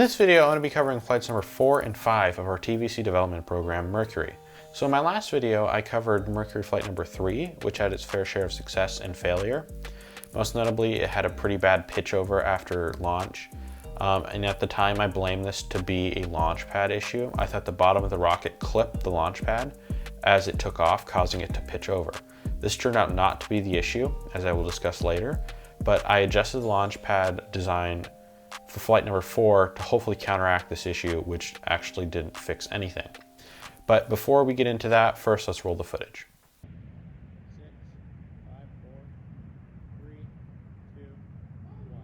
In this video, I'm going to be covering flights number 4 and 5 of our TVC development program, Mercury. So in my last video, I covered Mercury flight number 3, which had its fair share of success and failure. Most notably, it had a pretty bad pitch over after launch. And at the time, I blamed this to be a launch pad issue. I thought the bottom of the rocket clipped the launch pad as it took off, causing it to pitch over. This turned out not to be the issue, as I will discuss later, but I adjusted the launch pad design for flight number 4 to hopefully counteract this issue, which actually didn't fix anything. But before we get into that, first let's roll the footage. 6, 5, 4, 3, 2, 1.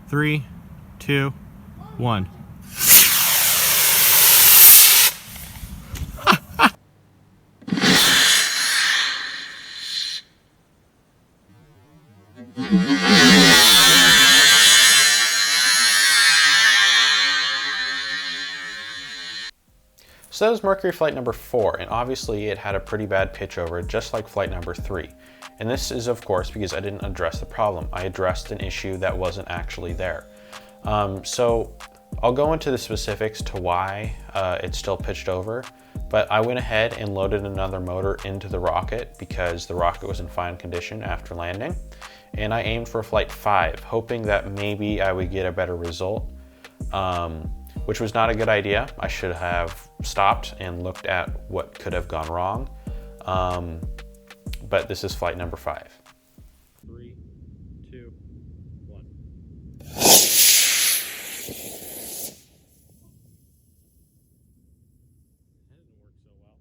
Three, two, one. So that was Mercury flight number 4, and obviously it had a pretty bad pitch over, just like flight number 3. And this is, of course, because I didn't address the problem. I addressed an issue that wasn't actually there. So I'll go into the specifics to why it still pitched over, but I went ahead and loaded another motor into the rocket because the rocket was in fine condition after landing. And I aimed for flight 5, hoping that maybe I would get a better result. Which was not a good idea. I should have stopped and looked at what could have gone wrong. But this is flight number 5. 3, 2, 1. That didn't work so well.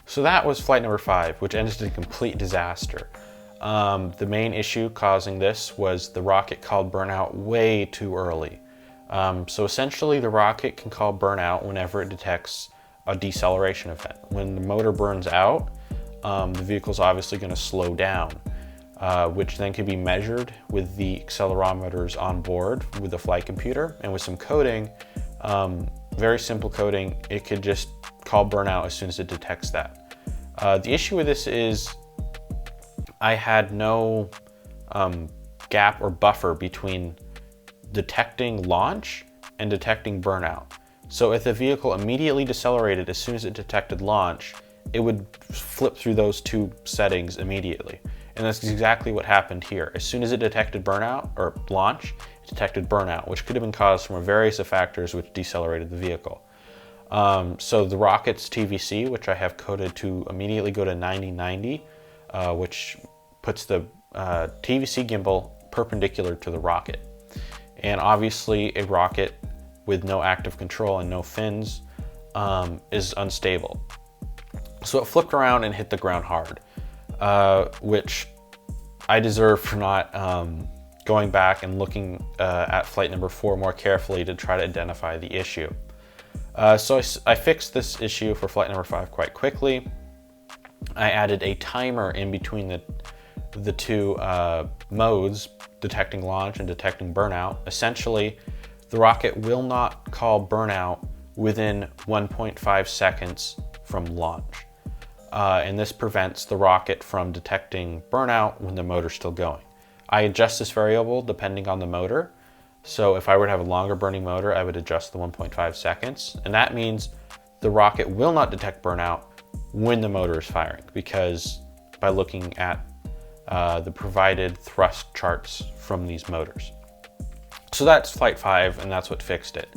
So that was flight number 5, which ended in a complete disaster. The main issue causing this was the rocket called burnout way too early. So essentially the rocket can call burnout whenever it detects a deceleration event. When the motor burns out, the vehicle's obviously going to slow down, which then can be measured with the accelerometers on board with the flight computer. And with some coding, very simple coding, it could just call burnout as soon as it detects that. The issue with this is I had no gap or buffer between detecting launch and detecting burnout. So if the vehicle immediately decelerated as soon as it detected launch, it would flip through those two settings immediately. And that's exactly what happened here. As soon as it detected burnout or launch, it detected burnout, which could have been caused from a various of factors which decelerated the vehicle. So the rocket's TVC, which I have coded to immediately go to 90-90, which puts the TVC gimbal perpendicular to the rocket. And obviously a rocket with no active control and no fins is unstable. So it flipped around and hit the ground hard, which I deserve for not going back and looking at flight number 4 more carefully to try to identify the issue. So I fixed this issue for flight number 5 quite quickly. I added a timer in between the two modes, detecting launch and detecting burnout. Essentially, the rocket will not call burnout within 1.5 seconds from launch. And this prevents the rocket from detecting burnout when the motor's still going. I adjust this variable depending on the motor. So if I were to have a longer burning motor, I would adjust the 1.5 seconds. And that means the rocket will not detect burnout when the motor is firing, because by looking at the provided thrust charts from these motors. So that's flight 5, and that's what fixed it.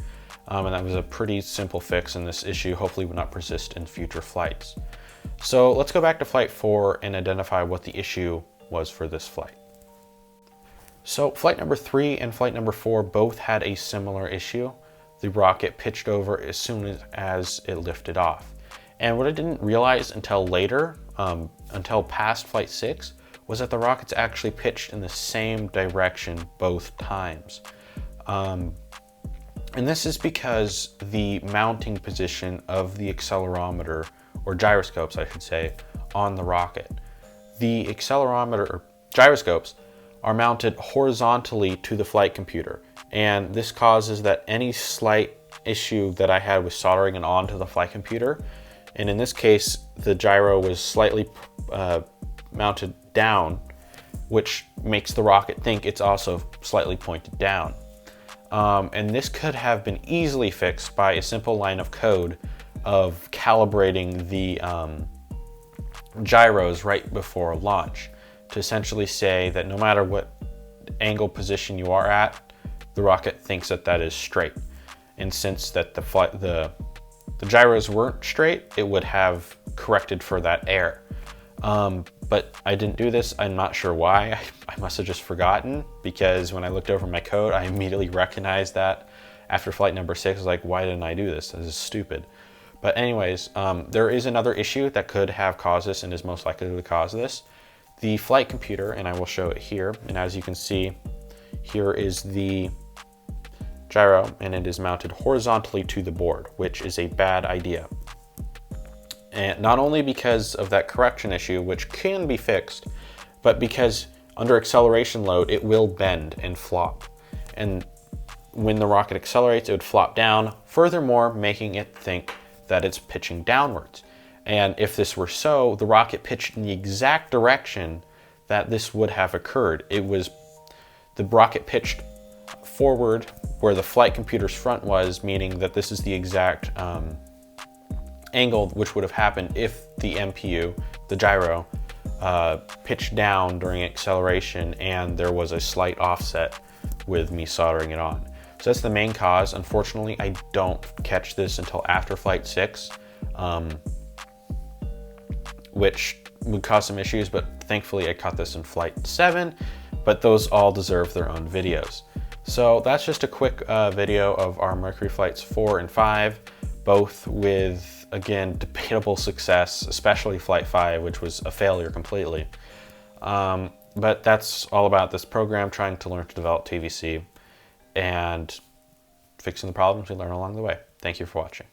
and that was a pretty simple fix, and this issue hopefully would not persist in future flights. So let's go back to Flight 4 and identify what the issue was for this flight. So flight number 3 and flight number 4 both had a similar issue. The rocket pitched over as soon as it lifted off. And what I didn't realize until later, until past flight 6, was that the rockets actually pitched in the same direction both times. And this is because the mounting position of the accelerometer, or gyroscopes I should say, on the rocket. The accelerometer, or gyroscopes, are mounted horizontally to the flight computer. And this causes that any slight issue that I had with soldering it onto the flight computer, and in this case, the gyro was slightly mounted down, which makes the rocket think it's also slightly pointed down. And this could have been easily fixed by a simple line of code of calibrating the gyros right before launch to essentially say that no matter what angle position you are at, the rocket thinks that that is straight. And since that the gyros weren't straight, it would have corrected for that error. But I didn't do this. I'm not sure why. I must have just forgotten, because when I looked over my code, I immediately recognized that after flight number 6. I was like, why didn't I do this? This is stupid. But anyways, there is another issue that could have caused this and is most likely to cause this. The flight computer, and I will show it here. And as you can see, here is the gyro, and it is mounted horizontally to the board, which is a bad idea. And not only because of that correction issue, which can be fixed, but because under acceleration load, it will bend and flop. And when the rocket accelerates, it would flop down, furthermore, making it think that it's pitching downwards. And if this were so, the rocket pitched in the exact direction that this would have occurred. The rocket pitched forward where the flight computer's front was, meaning that this is the exact angle which would have happened if the MPU, the gyro, pitched down during acceleration and there was a slight offset with me soldering it on. So that's the main cause. Unfortunately, I don't catch this until after flight 6, which would cause some issues, but thankfully I caught this in flight 7, but those all deserve their own videos. So that's just a quick video of our Mercury flights 4 and 5, both with, again, debatable success, especially flight 5, which was a failure completely. But that's all about this program, trying to learn to develop TVC and fixing the problems we learn along the way. Thank you for watching.